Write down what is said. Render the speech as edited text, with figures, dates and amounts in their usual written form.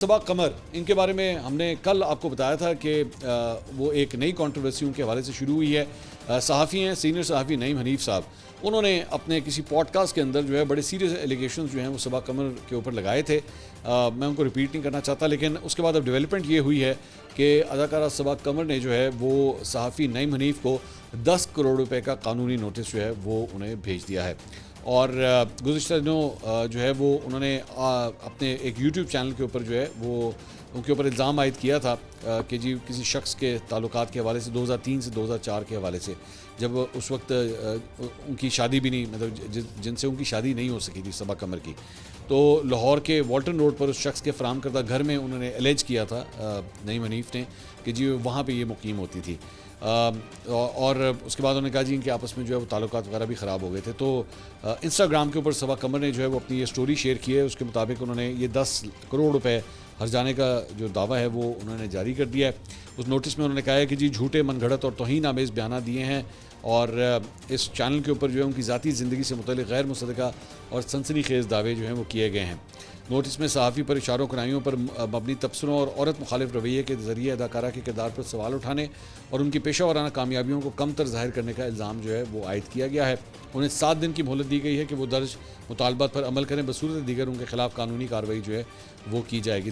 सबा कमर, इनके बारे में हमने कल आपको बताया था कि वो एक नई कंट्रोवर्सी उनके हवाले से शुरू हुई है। सहाफ़ी हैं, सीनियर सहाफ़ी नईम हनीफ साहब, उन्होंने अपने किसी पॉडकास्ट के अंदर जो है बड़े सीरियस एलिगेशन जो हैं वो सबा कमर के ऊपर लगाए थे। मैं उनको रिपीट नहीं करना चाहता, लेकिन उसके बाद अब डेवलपमेंट ये हुई है कि अदाकारा सबा कमर ने जो है वो सहाफ़ी नईम हनीफ को 10 करोड़ रुपए का कानूनी नोटिस जो है वो उन्हें भेज दिया है। और गुज़िश्ता दिनों जो है वो उन्होंने अपने एक यूट्यूब चैनल के ऊपर जो है वो उनके ऊपर इल्ज़ाम आयद किया था कि जी किसी शख्स के ताल्लुकात के हवाले से 2003 से 2004 के हवाले से, जब उस वक्त उनकी शादी भी नहीं, मतलब जिनसे उनकी शादी नहीं हो सकी थी सबा कमर की, तो लाहौर के वाल्टन रोड पर उस शख्स के फराम करदा घर में उन्होंने एलेज किया था नईम हनीफ ने कि जी वहाँ पे ये मुकीम होती थी। और उसके बाद उन्होंने कहा जी इनके आपस में जो है वो ताल्लुकात वगैरह भी ख़राब हो गए थे। तो इंस्टाग्राम के ऊपर सबा कमर ने जो है वो अपनी ये स्टोरी शेयर की है। उसके मुताबिक उन्होंने ये 10 करोड़ रुपए हर्जाने का जो दावा है वो उन्होंने जारी कर दिया है। उस नोटिस में उन्होंने कहा है कि जी झूठे, मनगढ़ंत और तौहीन आमेज़ बयान दिए हैं और इस चैनल के ऊपर जो है उनकी ज़ाती ज़िंदगी से मुतल्लिक़ गैर मुसद्दक़ा और सनसनीखेज़ दावे जो हैं वो किए गए हैं। नोटिस में सहाफ़ी पर इशारों कराइयों पर मबनी तबसरों और औरत मुखालिफ रवैये के ज़रिए अदाकारा के किरदार पर सवाल उठाने और उनकी पेशा वराना कामयाबियों को कम तर ज़ाहिर करने का इल्ज़ाम जो है वो आयद किया गया है। उन्हें 7 दिन की मोहलत दी गई है कि वो दर्ज मुतालबात पर अमल करें, बसूरत दीगर उनके खिलाफ कानूनी कार्रवाई जो है वो की जाएगी।